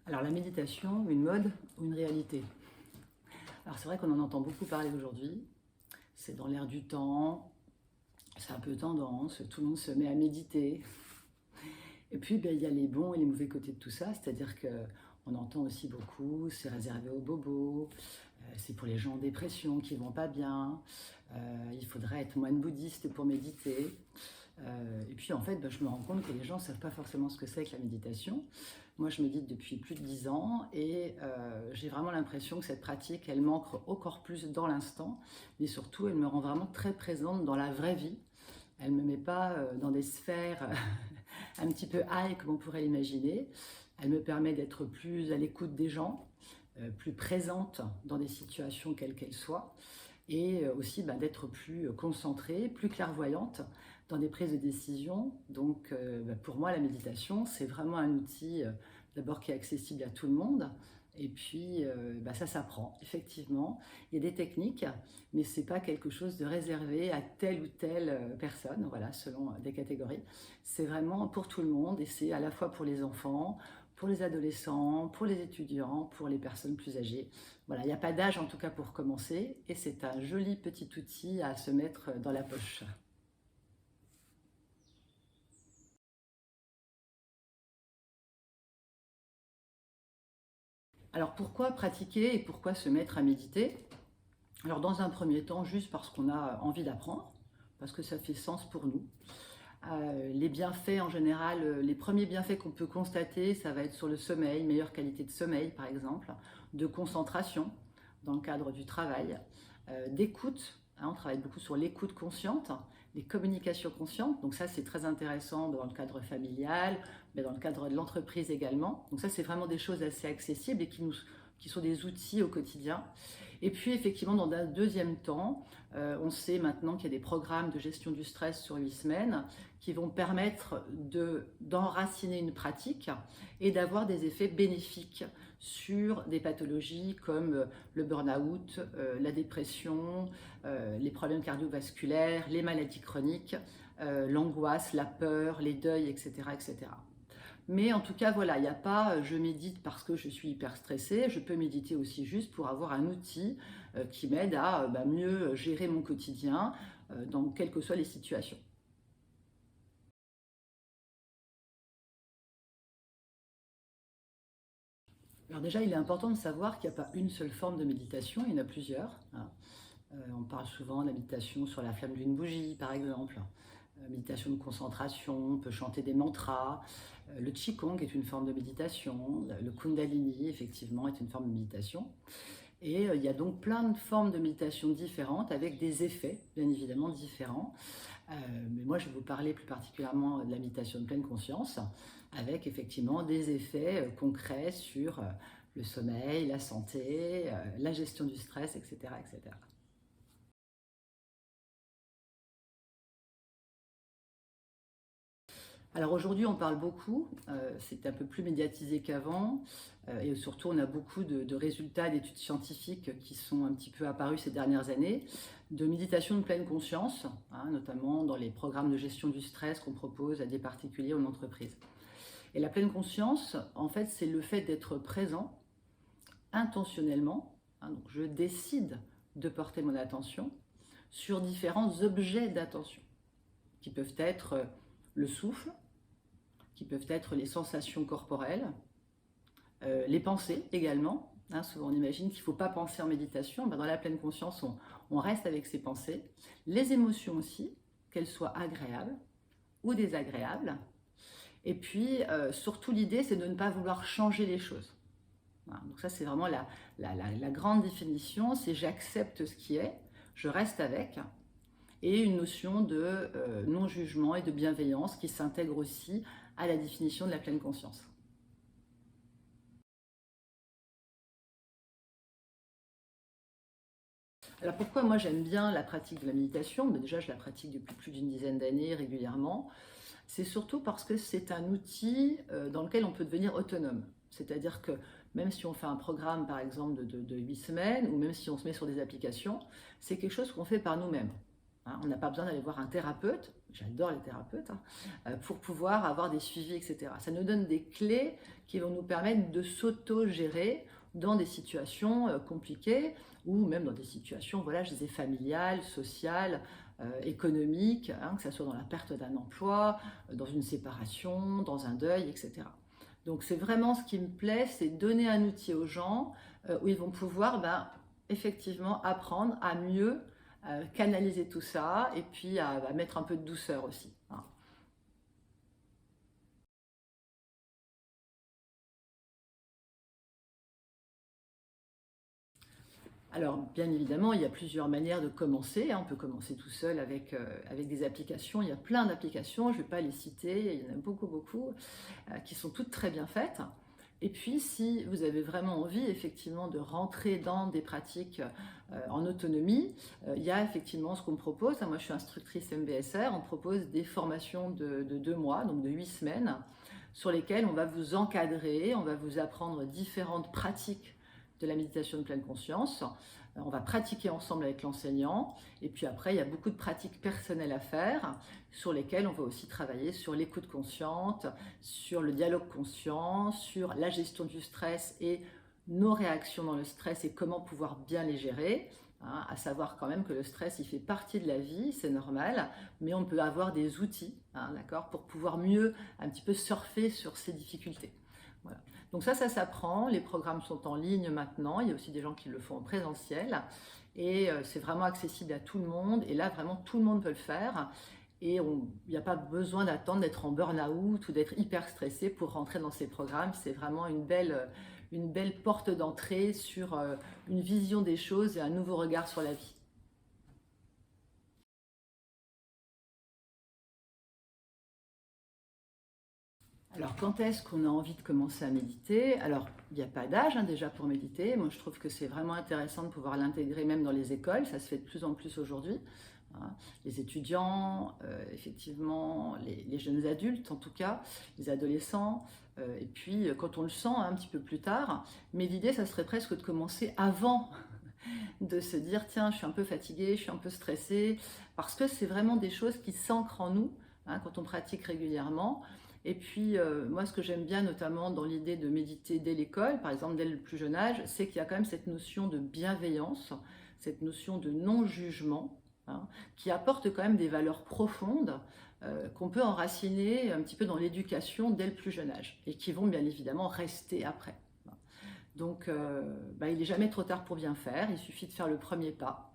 Alors la méditation, une mode ou une réalité? Alors c'est vrai qu'on en entend beaucoup parler aujourd'hui, c'est dans l'air du temps, c'est un peu tendance, tout le monde se met à méditer. Et puis ben, il y a les bons et les mauvais côtés de tout ça, c'est-à-dire qu'on entend aussi beaucoup, c'est réservé aux bobos, c'est pour les gens en dépression qui vont pas bien, il faudrait être moine bouddhiste pour méditer. Et puis en fait, ben, je me rends compte que les gens ne savent pas forcément ce que c'est que la méditation. Moi, je médite depuis plus de 10 ans et j'ai vraiment l'impression que cette pratique, elle m'ancre encore plus dans l'instant, mais surtout, elle me rend vraiment très présente dans la vraie vie. Elle ne me met pas dans des sphères un petit peu high comme on pourrait l'imaginer. Elle me permet d'être plus à l'écoute des gens, plus présente dans des situations quelles qu'elles soient, et aussi bah, d'être plus concentrée, plus clairvoyante dans des prises de décision. Donc bah, pour moi, la méditation, c'est vraiment un outil d'abord qui est accessible à tout le monde. Et puis, bah, ça s'apprend, effectivement. Il y a des techniques, mais ce n'est pas quelque chose de réservé à telle ou telle personne, voilà, selon des catégories. C'est vraiment pour tout le monde et c'est à la fois pour les enfants, pour les adolescents, pour les étudiants, pour les personnes plus âgées. Voilà, il n'y a pas d'âge en tout cas pour commencer et c'est un joli petit outil à se mettre dans la poche. Alors pourquoi pratiquer et pourquoi se mettre à méditer? Alors dans un premier temps, juste parce qu'on a envie d'apprendre, parce que ça fait sens pour nous. Les bienfaits en général, les premiers bienfaits qu'on peut constater, ça va être sur le sommeil, meilleure qualité de sommeil par exemple, de concentration dans le cadre du travail, d'écoute, hein, on travaille beaucoup sur l'écoute consciente, les communications conscientes, donc ça c'est très intéressant dans le cadre familial, mais dans le cadre de l'entreprise également. Donc ça c'est vraiment des choses assez accessibles et qui sont des outils au quotidien. Et puis effectivement, dans un deuxième temps, on sait maintenant qu'il y a des programmes de gestion du stress sur 8 semaines qui vont permettre d'enraciner une pratique et d'avoir des effets bénéfiques sur des pathologies comme le burn-out, la dépression, les problèmes cardiovasculaires, les maladies chroniques, l'angoisse, la peur, les deuils, etc., etc. Mais en tout cas, voilà, il n'y a pas je médite parce que je suis hyper stressée, je peux méditer aussi juste pour avoir un outil qui m'aide à bah, mieux gérer mon quotidien dans quelles que soient les situations. Alors déjà, il est important de savoir qu'il n'y a pas une seule forme de méditation, il y en a plusieurs, hein. On parle souvent de la méditation sur la flamme d'une bougie, par exemple. Méditation de concentration, on peut chanter des mantras. Le Qigong est une forme de méditation. Le Kundalini, effectivement, est une forme de méditation. Et il y a donc plein de formes de méditation différentes avec des effets, bien évidemment, différents. Mais moi, je vais vous parler plus particulièrement de la méditation de pleine conscience, avec effectivement des effets concrets sur le sommeil, la santé, la gestion du stress, etc., etc. Alors aujourd'hui, on parle beaucoup, c'est un peu plus médiatisé qu'avant, et surtout on a beaucoup de résultats d'études scientifiques qui sont un petit peu apparus ces dernières années, de méditation de pleine conscience, hein, notamment dans les programmes de gestion du stress qu'on propose à des particuliers ou en entreprise. Et la pleine conscience, en fait, c'est le fait d'être présent intentionnellement, hein, donc je décide de porter mon attention sur différents objets d'attention, qui peuvent être le souffle, qui peuvent être les sensations corporelles, les pensées également. Hein, souvent on imagine qu'il ne faut pas penser en méditation. Ben, dans la pleine conscience, on reste avec ses pensées. Les émotions aussi, qu'elles soient agréables ou désagréables. Et puis surtout l'idée, c'est de ne pas vouloir changer les choses. Voilà, donc ça c'est vraiment la grande définition, c'est j'accepte ce qui est, je reste avec, et une notion de non-jugement et de bienveillance qui s'intègre aussi à la définition de la pleine conscience. Alors pourquoi moi j'aime bien la pratique de la méditation? Ben déjà je la pratique depuis plus d'une dizaine d'années régulièrement. C'est surtout parce que c'est un outil dans lequel on peut devenir autonome. C'est-à-dire que même si on fait un programme par exemple de 8 semaines ou même si on se met sur des applications, c'est quelque chose qu'on fait par nous-mêmes. On n'a pas besoin d'aller voir un thérapeute, j'adore les thérapeutes, pour pouvoir avoir des suivis, etc. Ça nous donne des clés qui vont nous permettre de s'auto-gérer dans des situations compliquées ou même dans des situations, voilà, je disais, familiales, sociales, économiques, que ce soit dans la perte d'un emploi, dans une séparation, dans un deuil, etc. Donc c'est vraiment ce qui me plaît, c'est donner un outil aux gens où ils vont pouvoir effectivement apprendre à mieux canaliser tout ça et puis à mettre un peu de douceur aussi. Alors, bien évidemment, il y a plusieurs manières de commencer. On peut commencer tout seul avec des applications. Il y a plein d'applications, je ne vais pas les citer, il y en a beaucoup, beaucoup, qui sont toutes très bien faites. Et puis, si vous avez vraiment envie, effectivement, de rentrer dans des pratiques en autonomie, il y a effectivement ce qu'on me propose. Moi, je suis instructrice MBSR. On propose des formations de 2 mois, donc de 8 semaines, sur lesquelles on va vous encadrer, on va vous apprendre différentes pratiques de la méditation de pleine conscience. On va pratiquer ensemble avec l'enseignant. Et puis après, il y a beaucoup de pratiques personnelles à faire sur lesquelles on va aussi travailler sur l'écoute consciente, sur le dialogue conscient, sur la gestion du stress et nos réactions dans le stress et comment pouvoir bien les gérer. À savoir quand même que le stress, il fait partie de la vie, c'est normal, mais on peut avoir des outils, d'accord, pour pouvoir mieux un petit peu surfer sur ces difficultés. Voilà. Donc ça s'apprend, les programmes sont en ligne maintenant, il y a aussi des gens qui le font en présentiel, et c'est vraiment accessible à tout le monde, et là vraiment tout le monde peut le faire, et il n'y a pas besoin d'attendre d'être en burn-out ou d'être hyper stressé pour rentrer dans ces programmes, c'est vraiment une belle porte d'entrée sur une vision des choses et un nouveau regard sur la vie. Alors, quand est-ce qu'on a envie de commencer à méditer? Alors, il n'y a pas d'âge déjà pour méditer. Moi, je trouve que c'est vraiment intéressant de pouvoir l'intégrer même dans les écoles. Ça se fait de plus en plus aujourd'hui. Les étudiants, effectivement, les jeunes adultes en tout cas, les adolescents, et puis quand on le sent un petit peu plus tard. Mais l'idée, ça serait presque de commencer avant de se dire, tiens, je suis un peu fatiguée, je suis un peu stressée, parce que c'est vraiment des choses qui s'ancrent en nous quand on pratique régulièrement. Et puis, moi, ce que j'aime bien, notamment dans l'idée de méditer dès l'école, par exemple dès le plus jeune âge, c'est qu'il y a quand même cette notion de bienveillance, cette notion de non-jugement, qui apporte quand même des valeurs profondes qu'on peut enraciner un petit peu dans l'éducation dès le plus jeune âge, et qui vont bien évidemment rester après. Donc, il n'est jamais trop tard pour bien faire, il suffit de faire le premier pas.